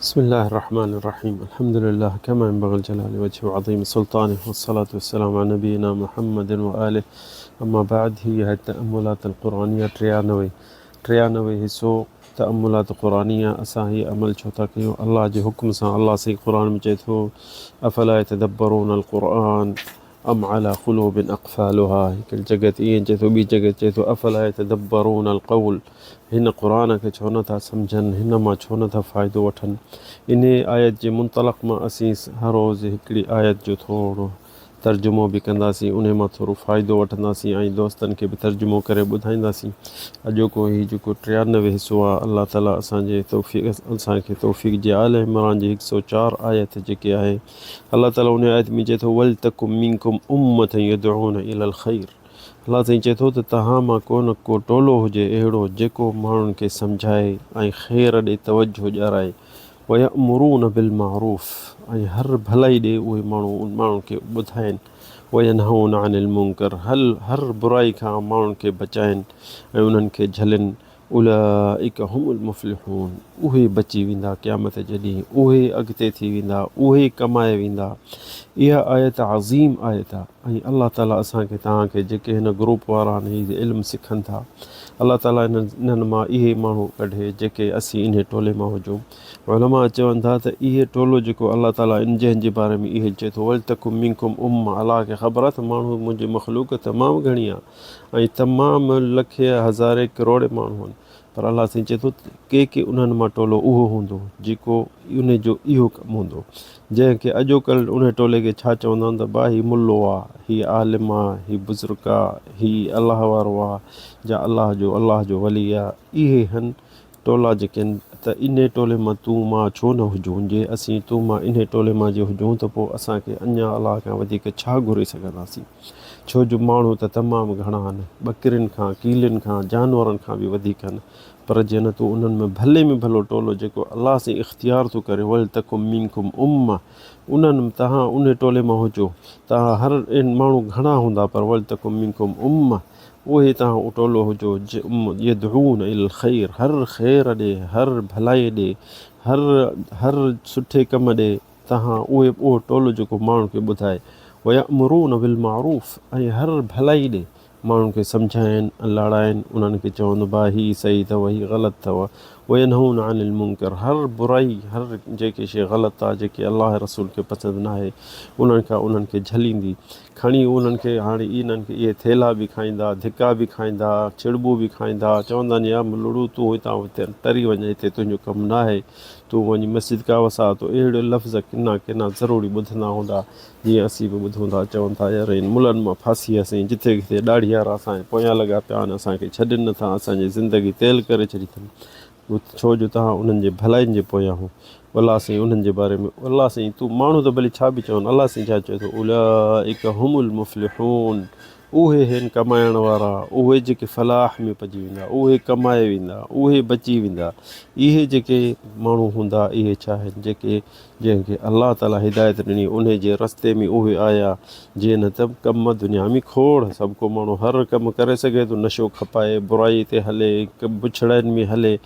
بسم الله الرحمن الرحيم. الحمد لله كما ينبغي الجلال وجهه وعظيم سلطانه، والصلاة والسلام على نبينا محمد وآله. أما بعد، هي التأملات القرآنية 93 हिस्सो तअम्मुलात क़ुरानिया। असां ही अमल छो था कयूं? अल्लाह जे हुक्म सां। अल्लाह सही क़ुरान में चए थो, अफ़ला यतदब्बरून अल क़ुरआन अम अला क़ुलूबिन अक़फ़ालुहा। हिकु जॻह ते ईअं चए थो, ॿी जॻह चए थो अफ़ला यतदब्बरून अल क़ौल। हिन क़ुरान खे छो नथा सम्झनि, हिन मां छो नथा फ़ाइदो वठनि। इन आयत जे मुंतलक़ मां असीं हर रोज़ हिकिड़ी आयत जो थोरो तर्जुमो बि कंदासीं, उन मां थोरो फ़ाइदो वठंदासीं ऐं दोस्तनि खे बि तर्जुमो करे ॿुधाईंदासीं। अॼोको ही जेको 93 हिसो आहे, अल्लाह ताला असांखे तौफ़ीक़ जे आल इमरान जी 104 आयत जेके आहे, अल्लाह ताला उन आयत में चए थो, वलतकुम मिनकुम उम्मतन यदऊन इलल ख़ैर। अल्लाह साईं चए थो त तव्हां मां को न को टोलो हुजे अहिड़ो जेको माण्हुनि खे सम्झाए ऐं ख़ैर ॾे तवजो ॾियाराए। वयअमुरून बिल मारूफ़, ऐं हर भलाई ॾे उहे माण्हुनि खे ॿुधाइनि। वयनहून अनिल मुनकर, हर बुराई खां माण्हुनि खे बचाइनि ऐं उन्हनि खे झलनि। उलाइक हुमुल मुफ़्लिहून, उहे बची वेंदा क़यामत जे ॾींहुं, उहे अॻिते थी वेंदा, उहे कमाए वेंदा। इहा आयत अज़ीम आयत आहे। ऐं अल्लाह ताला असांखे तव्हांखे जेके हिन ग्रुप वारा आहिनि हीअ इल्मु सिखनि था, अल्लाह ताला इन्हनि मां इहे माण्हू कढे जेके असीं इन टोले मां हुजूं। उलमा चवनि था त इहे टोलो जेको अल्लाह ताला जंहिंजे बारे में इहे चए थो, वलतकुम मिनकुम उम्मा, अल्लाह खे ख़बर आहे त माण्हू मुंहिंजी मख़लूक तमामु घणी आहे ऐं तमामु लखे हज़ारे किरोड़े माण्हू आहिनि, पर अल्लाह साईं चए थो के उन्हनि मां टोलो उहो हूंदो जेको उन जो इहो कमु हूंदो, जंहिंखे अॼोकल्ह उन टोले खे छा चवंदा आहिनि त भाउ हीउ मुल्लो आहे, हीउ आलिम आहे, हीउ बुज़ुर्ग आहे, हीउ अलाह वारो आहे, या अलाह जो वली आहे। इहे आहिनि टोला जेके आहिनि। त इन टोले मां तूं मां छो न हुजूं? जे असीं तूं मां इन टोले मां जे हुजूं त पोइ असांखे अञा अलाह खां वधीक छा घुरे सघंदासीं? छो जो माण्हू त तमामु घणा आहिनि, ॿकिरियुनि खां, कीलियुनि खां, जानवरनि खां बि वधीक आहिनि। पर जे न तूं उन्हनि में भले में भलो टोलो जेको अलाह सां इख़्तियार थो करे, वलतकुम मिनकुम उम्मा, उन्हनि तव्हां उन टोले मां हुजो। तव्हां हर माण्हू घणा हूंदा, पर वलतकुम मिनकुम उम्मा, उहे तव्हां टोलो हुजो यदऊन इलल ख़ैर, हर ख़ैर ॾे, हर भलाई ॾे, हर सुठे कम ॾे तव्हां उहो टोलो जेको माण्हुनि खे ॿुधाए। वयअमुरून बिल मारूफ़, ऐं हर भलाई ॾे माण्हुनि खे सम्झाइनि, लाड़ाइनि, उन्हनि खे चवनि भाउ हीअ सही अथव, हीअ ग़लति अथव। वयनहून अनिल मुनकर, हर बुराई, हर जेके शइ ग़लति आहे, जेके अलाह रसूल खे पसंदि न आहे, उन्हनि खे झलींदी खणी। उन्हनि खे हाणे इन्हनि खे इहे थेला बि खाईंदा, धिका बि खाईंदा, चिड़बू बि खाईंदा, चवंदा आहिनि या मुलड़ू तूं हितां तरी वञे, हिते तुंहिंजो कमु न आहे, तूं वञी मस्जिद का वसा। तो अहिड़े लफ़्ज़ किना ज़रूरी ॿुधंदा हूंदा, जीअं असीं बि ॿुधूं था। चवनि था यार इन मुलनि मां फासी वियासीं, जिथे किथे ॾाढी यार असांजे पोयां लॻा पिया आहिनि, असांखे छॾनि नथा, असांजी ज़िंदगी तेल करे छॾी अथनि। छो जो तव्हां उन्हनि जे भलाइनि जे पोयां हो। अल्लाह साईं उन्हनि जे बारे में, अल्लाह साईं तूं माण्हू त भली छा बि चवनि, अल्लाह साईं छा चए थो, उलाइक हुमुल मुफ़्लिहून, उहे आहिनि कमाइण वारा, उहे जेके फलाह में पइजी वेंदा, उहे कमाए वेंदा, उहे बची वेंदा। इहे जेके माण्हू हूंदा, इहे छा आहिनि? जंहिंखे अल्लाह ताला हिदायत ॾिनी, उन जे रस्ते में उहे आया। जे न त कम दुनिया में खोड़, सभु को माण्हू हर कमु करे सघे थो, नशो खपाए, बुराई ते हले, बुछड़नि में हले,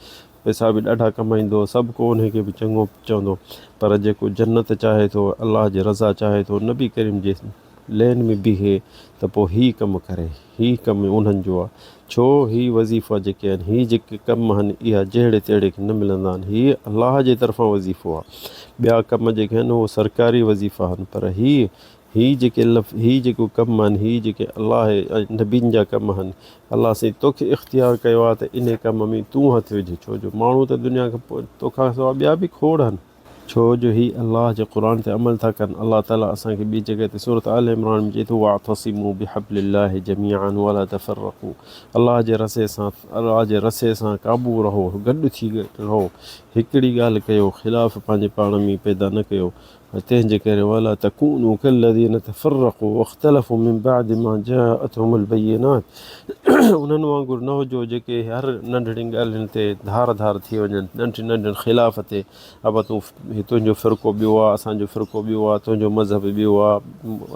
पैसा बि ॾाढा कमाईंदो, सभु को उनखे बि चङो चवंदो। पर जेको जन्नत चाहे थो, अलाह जी रज़ा चाहे थो, नबी करीम जे लेन में बीहे, त पोइ हीउ कमु करे, हीउ कमु उन्हनि जो आहे। छो? हीउ वज़ीफ़ा जेके आहिनि, हीउ जेके कम आहिनि, इहा जहिड़े तहिड़े खे न मिलंदा आहिनि। हीउ अलाह जे तरफ़ां वज़ीफ़ो आहे। ॿिया कम जेके आहिनि उहे सरकारी वज़ीफ़ा आहिनि, पर हीउ जेको कमु आहिनि, हीउ जेके अलाह ऐं नबीनि जा कम आहिनि, अलाह साईं तोखे इख़्तियार कयो आहे त इन कम में तूं हथु विझ। छो जो माण्हू त दुनिया खां पोइ तोखां सवाइ ॿिया बि खोड़ आहिनि। छो जो हीउ अलाह जे क़ुर ते अमल था कनि। अलाह ताला असांखे ॿी जॻह ते सूरत आल इमरान में चए थो, वाअतसिमू बिहब्लिल्लाहि जमीअन वला तफ़र्रक़ू, अलाह जे रसे सां क़ाबू रहो, गॾु थी रहो, हिकिड़ी ॻाल्हि कयो, ख़िलाफ़ पंहिंजे पाण में पैदा न कयो। तंहिंजे करे वला तकूनू कल्लज़ीन तफ़र्रक़ू वख़्तलफ़ू मिन बअदि मा जाअतहुमुल बय्यिनात, उन्हनि वांगुरु न हुजो जेके हर नंढड़ी ॻाल्हियुनि ते धार थी वञनि, नंढियुनि ख़िलाफ़ ते। अब तुंहिंजो फ़िरक़ो ॿियो आहे, असांजो फ़िरक़ो ॿियो आहे, तुंहिंजो मज़हब ॿियो आहे,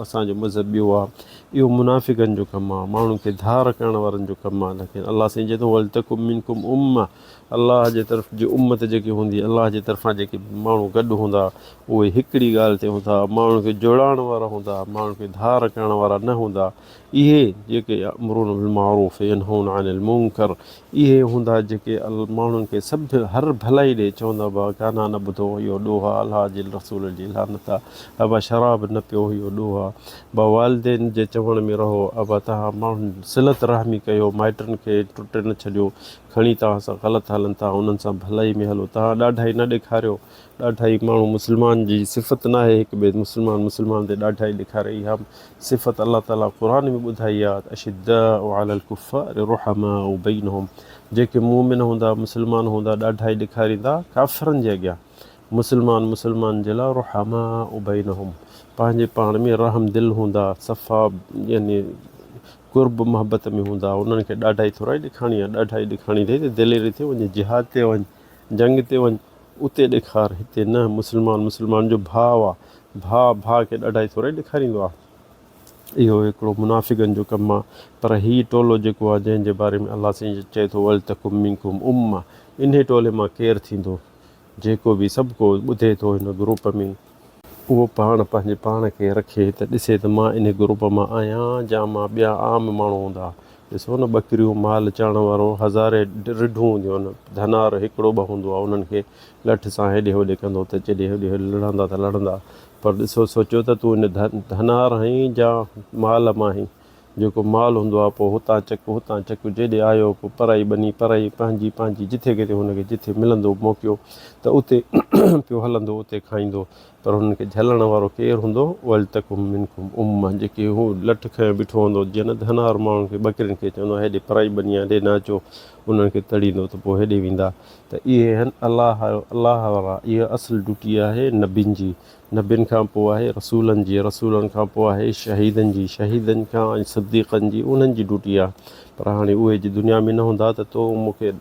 असांजो मज़हब ॿियो आहे। इहो मुनाफ़िक़नि जो कमु आहे, माण्हुनि खे धार करण वारनि जो कमु आहे। लेकिन अलाह साईं चए थो वलतकुम मिनकुम उम्मा, अलाह जे तरफ़ जी उम्मत जेकी हूंदी, अलाह जे तरफ़ां जेके माण्हू गॾु हूंदा उहे हिकिड़ी ॻाल्हि ते हूंदा, माण्हुनि खे जोड़ाइण वारा हूंदा, माण्हुनि खे धार करण वारा न हूंदा। इहे जेके अमरुन बिल मारूफ़ यनहून अनिल मुनकर, इहे हूंदा जेके माण्हुनि खे सभु हर भलाई ॾे चवंदा बा गाना न ॿुधो, इहो ॾोहा अलाह जे रसूल जी लानत आहे, अबा शराब न पियो, इहो ॾोहा बा वालिदेन जे चवण में रहो, अबा तव्हां माण्हुनि सिलत रहमी कयो, माइटनि खे टुटे न छॾियो, खणी तव्हां सां ग़लति हलनि था उन्हनि सां भलाई में हलो, तव्हां ॾाढाई न ॾेखारियो। ॾाढाई माण्हू मुस्लमान जी सिफ़त न आहे हिकु ॿिए मुस्लमान ते ॾाढाई ॾेखारे, इहा सिफ़त अलाह ताला क़ुर में ॿुधाई आहे। अशिद्दाउ अलल कुफ़ार रुहमाउ बैनहुम, जेके मोमिन हूंदा मुस्लमान हूंदा ॾाढाई ॾेखारींदा काफ़िरनि जे अॻियां, मुस्लमान जे लाइ रुहमाउ बैनहुम, पंहिंजे पाण में रहम दिल हूंदा, सफ़ा यानी कुर्ब मोहबत में हूंदा। उन्हनि खे ॾाढाई थोराई ॾेखारिणी आहे, ॾाढाई ॾेखारिणी अथई त दिलेरी ते वञे, जिहाद ते वञ, जंग ते वञ, उते ॾेखार, हिते न। मुस्लमान जो भाउ आहे, भाउ खे ॾाढाई थोराई ॾेखारींदो आहे। इहो हिकिड़ो मुनाफ़िक़नि जो कमु आहे। पर हीउ टोलो जेको आहे जंहिंजे बारे में अलाह साईं चए थो वलतकुम मिनकुम उम्मा, इन टोले मां केरु थींदो, जेको बि सभु को ॿुधे थो हिन ग्रुप में, उहो पंहिंजे पाण खे रखे त ॾिसे त मां इन ग्रुप मां आहियां, जा मां ॿिया आम माण्हू हूंदा। ॾिसो न, ॿकरियूं माल चाढ़ण वारो हज़ारे रिढूं हूंदियूं आहिनि, धनार हिकिड़ो ॿ हूंदो आहे, उन्हनि खे लठ सां हेॾे होॾे कंदो त चेॾे हेॾे लड़ंदा त लड़ंदा। पर ॾिसो सोचो त तूं इन धनार आहीं जा माल मां आहीं, जेको माल हूंदो आहे पोइ हुतां चक जेॾे आयो, पोइ पराई बनी पराई पंहिंजी जिथे किथे हुनखे जिथे मिलंदो मौक़ो त उते पियो हलंदो, उते खाईंदो। पर हुननि खे झलण वारो केरु हूंदो, वलतकुम मिनकुम उम्मा, जेके हू लठ खयों बीठो हूंदो, जीअं न धनार माण्हुनि खे ॿकरियुनि खे चवंदो हेॾे पराई बनी आहे, हेॾे न अचो, उन्हनि खे तड़ींदो त पोइ हेॾे वेंदा। त इहे आहिनि अलाह वारा, इहा असुलु ड्यूटी आहे नबियुनि खां पोइ आहे रसूलनि खां पोइ आहे शहीदनि खां ऐं सिद्दीक़नि जी, उन्हनि जी ड्यूटी आहे। पर हाणे उहे जे दुनिया में न हूंदा त तो मूंखे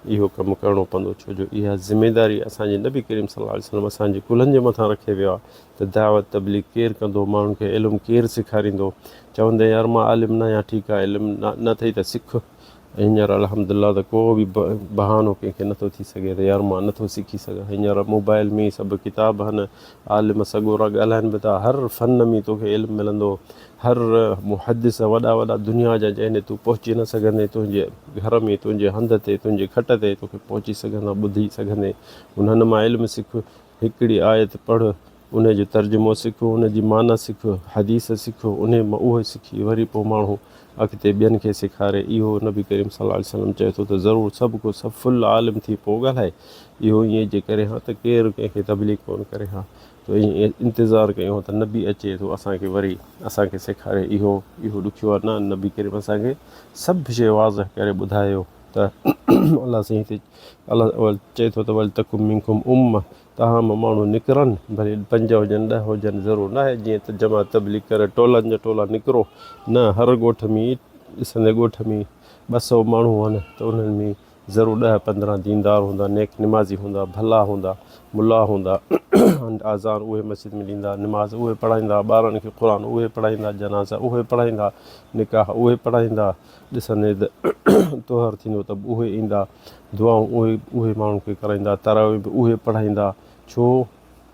इहो कमु करिणो पवंदो, छो जो इहा ज़िमेदारी असांजे नबी करीम सल्लल्लाहु अलैहि वसल्लम असांजे कुलनि जे मथां रखे वियो आहे त दावत तबलीग केरु कंदो, माण्हुनि खे इल्मु केरु सेखारींदो। चवंदे यार मां आलिम न आहियां, ठीकु आहे, इल्मु न अथई त सिख। हींअर अल्हम्दुलिल्लाह त को बि बहानो कंहिंखे नथो थी सघे त यार मां नथो सिखी सघां। हींअर मोबाइल में सभु किताब आहिनि, आलिम सॻोरा ॻाल्हाइनि बि था, हर फ़न में तोखे इल्मु मिलंदो, हर मुहदिस वॾा दुनिया जा जंहिं तूं पहुची न सघंदे, तुंहिंजे घर में तुंहिंजे हंध ते तुंहिंजे खट ते तोखे पहुची सघंदा, ॿुधी सघंदे, उन्हनि मां इल्मु सिख। हिकिड़ी आयत पढ़, उन जो तर्जुमो सिख, उन जी माना सिख, हदीस सिख, उन मां उहो सिखी वरी पोइ माण्हू अॻिते ॿियनि खे सेखारे। इहो नबी करीम सल्लल्लाहु अलैहि वसल्लम चए थो त ज़रूरु सभु फुल आलिम थी पोइ ॻाल्हाए। इहो ईअं जे करे हा त केरु कंहिंखे तबलीग कोन करे हा, त ईअं इंतज़ारु कयूं त नबी अचे थो असांखे वरी असांखे सेखारे। इहो ॾुखियो आहे न, नबी करीम असांखे सभु शइ वाज़ह करे ॿुधायो त अलाह साईं हिते अलाह चए थो त वलतकुम मिनकुम उम्मा, तव्हां मां माण्हू निकिरनि, भले 5 हुजनि 10 हुजनि, ज़रूरु न आहे जीअं त जमा तबलीग करे टोलनि जा टोला निकिरो, न हर ॻोठ में ॾिसंदे ॻोठ में 200 माण्हू आहिनि त उन्हनि में ज़रूरु 10-15 दीनदार हूंदा, नेक निमाज़ी हूंदा, भला हूंदा, मुला हूंदा। आज़ान उहे मस्जिद में ॾींदा, निमाज़ उहे पढ़ाईंदा, ॿारनि खे क़ुर उहे पढ़ाईंदा, जनाज़ा उहे पढ़ाईंदा, निकाह उहे पढ़ाईंदा, ॾिसंदे त तोहर थींदो त उहे ईंदा, दुआऊं उहे माण्हुनि खे कराईंदा, तरावी बि उहे पढ़ाईंदा, छो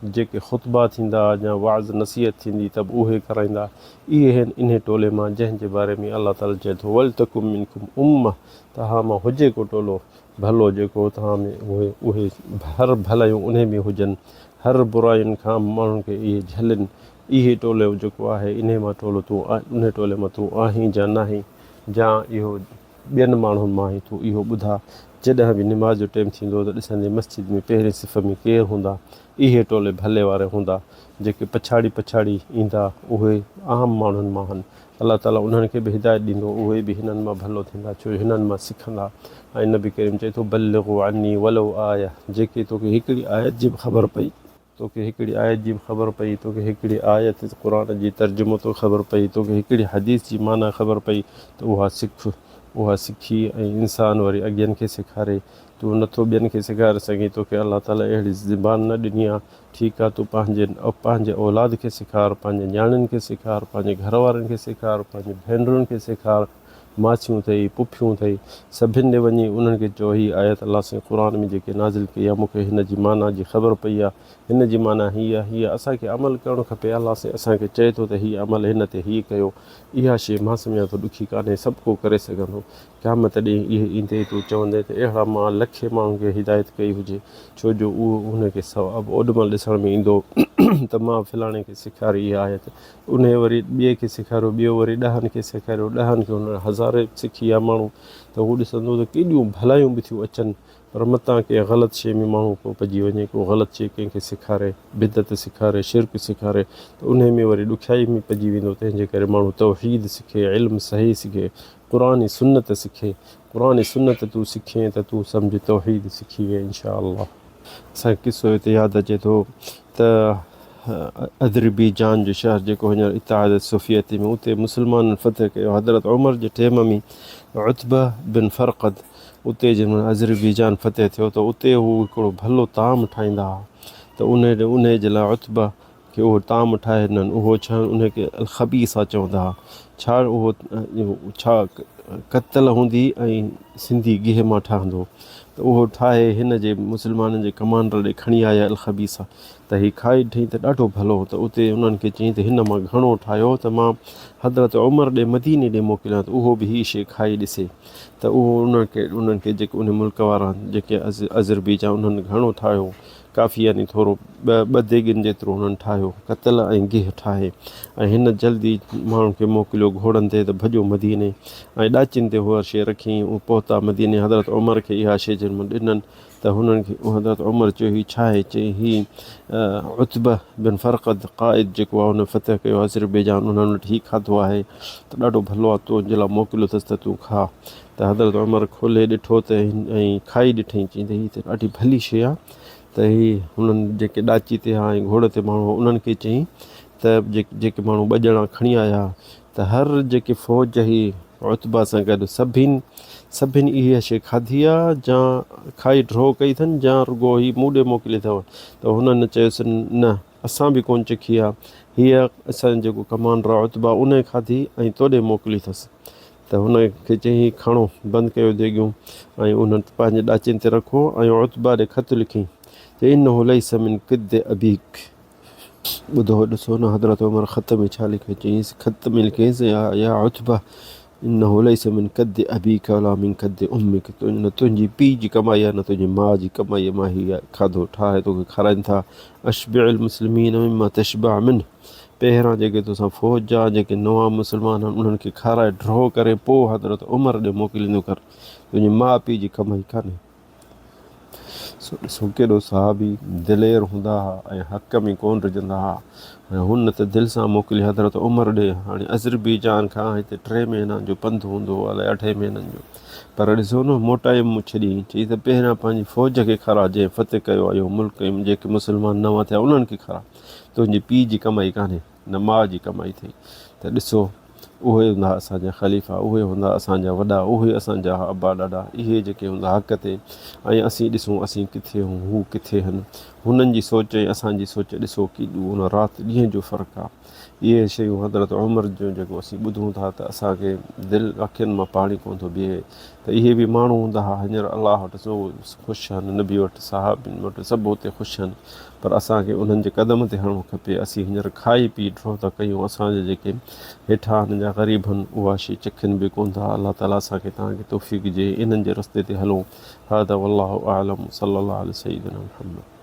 जेके ख़ुतबा थींदा या वाज़ नसीहत थींदी त उहे कराईंदा। इहे आहिनि इन टोले मां जंहिंजे बारे में अलाह ताला चए थो वलतकुम मिनकुम उम्मा, तव्हां मां हुजे को टोलो भलो, जेको तव्हां में उहे हर भलायूं उन में हुजनि, हर बुराइयुनि खां माण्हुनि खे इहे झलनि। इहे टोलो जेको आहे इन मां टोलो तूं उन टोले मां तूं आहीं जा न आहीं, जा इहो ॿियनि माण्हुनि मां ई तूं इहो ॿुधा। जॾहिं बि निमाज़ जो टाइम थींदो त ॾिसंदे मस्जिद में पहिरें सिफ़ में केरु हूंदा, इहे टोले भले वारे हूंदा। जेके पछाड़ी ईंदा उहे आम माण्हुनि मां आहिनि, अलाह ताला उन्हनि खे बि हिदायत ॾींदो, उहे बि हिननि मां भलो थींदा, छो हिननि मां सिखंदा। ऐं नबी करीम चए थो बल्लिगू अन्नी वलो आया, जेके तोखे हिकिड़ी आयत जी बि ख़बर पई, तोखे हिकिड़ी आयत जी बि ख़बर पई, तोखे हिकिड़ी आयत क़ुर जी तर्जुमो तो ख़बर पई, तोखे हिकिड़ी हदीस जी माना ख़बर पई, त उहा सिख। उहा सिखी ऐं इंसानु वरी अॻियनि खे सेखारे। तूं नथो ॿियनि खे सेखारे सघीं, तोखे अलाह ताला अहिड़ी ज़बान न ॾिनी आहे, ठीकु आहे, तूं पंहिंजे औलाद खे सेखार, पंहिंजे नियाणियुनि खे सेखार, पंहिंजे घर वारनि खे सेखार, पंहिंजे भेनरुनि खे सेखार, मासियूं अथई, पुफियूं अथई, सभिनि ॾे वञी उन्हनि खे चओ ही आयत अलाह साईं क़ुर में जेके नाज़िल कई आहे, मूंखे हिन जी माना जी ख़बर पई आहे, हिन जी माना हीअ आहे, हीअ असांखे अमल करणु खपे। अलाह साईं असांखे चए थो त हीअ अमल हिन ते हीअ कयो। इहा शइ मां सम्झां थो ॾुखी कान्हे, सभु को करे सघंदो। क़यामत ॾींहुं इहे ईंदे तूं चवंदे त अहिड़ा मां लखे माण्हुनि खे हिदायत कई हुजे, छो जो उहो उनखे सवाबु ओॾीमहिल ॾिसण में ईंदो त मां फलाणे खे सेखारी इहा आयत, उन वरी ॿिए खे सेखारियो, ॿियो वरी 10 खे सेखारियो, 10 खे हुन हज़ारे सिखी आहे माण्हू, त हू ॾिसंदो त केॾियूं भलायूं बि थियूं अचनि। पर मतां कंहिं ग़लति शइ में माण्हू को पइजी वञे, को ग़लति शइ कंहिंखे सेखारे, बिदत सेखारे, शिरक सेखारे, त उन में वरी ॾुखियाई में पइजी वेंदो। तंहिंजे करे माण्हू तौहीद सिखे, इल्मु सही सिखे, क़ुर सुन्नत सिखे। क़ुर सुन्नत तूं सिखे त तूं सम्झ तौहीद सिखी वे इंशा अल्लाह। असांखे किसो हिते यादि अचे थो त अज़रबैजान जो शहर जेको हींअर इत्तेहाद सोवियत में, उते मुस्लमाननि फ़तह कयो। हज़रत उमर जे टाइम में उतबा बिन फ़रक़द उते जंहिं अज़रबैजान फ़तह थियो त उते हू हिकिड़ो भलो ताम ठाहींदा हुआ। त उन जे लाइ उतबा खे उहो ताम ठाहे ॾिननि। उहो छा, उनखे अल ख़बीसा चवंदा हुआ। छा उहो छा कतल हूंदी ऐं सिंधी गिह मां ठहंदो, त उहो ठाहे हिन जे मुस्लमाननि जे कमांडर ॾे खणी आया अल ख़बीसा, त हीअ खाई ॾिठईं त ॾाढो भलो। त उते उन्हनि खे चयईं त हिन मां घणो ठाहियो त मां हज़रत उमर ॾे मदीने ॾे मोकिलियां, त उहो बि हीअ शइ खाई ॾिसे। त उहो उन्हनि खे जेके उन मुल्क वारा जेके अज़रबैजान, उन्हनि घणो ठाहियो, काफ़ी यानी थोरो ॿ देगिन जेतिरो उन्हनि ठाहियो, कतल ऐं गिह ठाहे। ऐं हिन जल्दी माण्हुनि खे मोकिलियो घोड़नि ते, त भॼो मदीने ऐं ॾाचिन ते उहा शइ रखी। उहो पहुता मदीने, हज़रत उमर खे इहा शइ जन ॾिननि, त हुननि खे हज़रत उमर चयो हीअ छा आहे? चई हीअ उतबा बिन फ़रक़द क़ाइद जेको आहे, हुन फ़तह कयो अज़रबैजान, उन्हनि वटि हीअ खाधो आहे, त ॾाढो भलो आहे, तुंहिंजे लाइ मोकिलियो अथसि त तूं खा। त हज़रत उमर खोले ॾिठो त ऐं खाई ॾिठईं, चई त हीअ त ॾाढी भली शइ आहे। त हीअ हुननि जेके ॾाची ते हा ऐं घोड़ ते माण्हू, उन्हनि खे चयईं त जेके माण्हू ॿ ॼणा खणी आया, त हर जेके फ़ौज ही उतबा सां गॾु सभिनी इहा शइ खाधी आहे, जा खाई ड्रॉ कई अथनि, जा रुॻो ही मूं ॾे मोकिली अथव। त हुननि चयोसि न, असां बि कोन चखी आहे, हीअ असांजो जेको कमांडर आहे उतबा, उन खाधी ऐं तोॾे मोकिली अथसि। त हुनखे चयईं खणो, बंदि कयो देगियूं, ऐं उन्हनि पंहिंजे ॾाचिन ते रखो, ऐं उतबा ॾे ख़त लिखी चई इन्नहु लैस मिन किद अबीक। ॿुधो ॾिसो न हज़रत उमर ख़त में छा लिखे, चईंसि ख़त में लिखियसि या उतबा इन्नहु लैस मिन कद अबीक वला मिन कद उम्मिक, न तुंहिंजी पीउ जी कमाई आहे, न तुंहिंजी माउ जी कमाईअ मां हीअ खाधो ठाहे तोखे खाराइनि था। अशबिअल मुस्लिमीन मिम्मा तशबअ मिन, पहिरां जेके तोसां फ़ौज जा जेके नवां मुस्लमान आहिनि, उन्हनि खे खाराए ड्रॉ करे पोइ हज़रत उमर ॾे मोकिलींदो कर, तुंहिंजी माउ पीउ जी कमाई कान्हे। ॾिसो केॾो सहाबी दिलेर हूंदा हुआ ऐं हक़ में कोन रजंदा हुआ। ऐं हुन त दिलि सां मोकिली हज़रत उमर ॾे। हाणे अज़रबैजान खां हिते 3 महीना जो पंधु हूंदो हो, अलाए 8 महीननि जो। पर ॾिसो न मोटाए मूं छॾी, चई त पहिरियां पंहिंजी फ़ौज खे खारा, जंहिं फ़तह कयो आहे इहो मुल्क में जेके मुस्लमान नवां थिया उन्हनि खे खारा, तुंहिंजी पीउ जी कमाई कान्हे, न माउ जी कमाई अथई। त ॾिसो उहे हूंदा असांजा ख़लीफ़ा, उहे हूंदा असांजा वॾा, उहे असांजा अबा ॾाॾा, इहे जेके हूंदा हक़ ते। ऐं असीं ॾिसूं असीं किथे हूं, हू किथे आहिनि। हुननि जी सोच ऐं असांजी सोच ॾिसो केॾियूं हुन राति ॾींहं जो फ़र्क़ु आहे। इहे शयूं हज़रत उमर जो जेको असीं ॿुधूं था त असांखे दिलि अखियुनि मां पाणी कोन थो बीहे। त इहे बि माण्हू हूंदा हुआ, हींअर अलाह वटि सो ख़ुशि आहिनि, नबी वटि, सहाबनि वटि, सभु हुते ख़ुशि आहिनि। पर असांखे उन्हनि जे क़दम ते हणणु खपे। असीं हींअर खाई पी ड्रॉ था कयूं, असांजे जेके हेठां हिन जा ग़रीब आहिनि उहा शइ चखनि बि कोन था। अलाह ताला असांखे तव्हांखे तौफ़ीक़ ॾिए, इन्हनि जे रस्ते ते हलूं। हादा वल्लाहु आलम, सल्लल्लाहु अलैहि सय्यिदना मुहम्मद।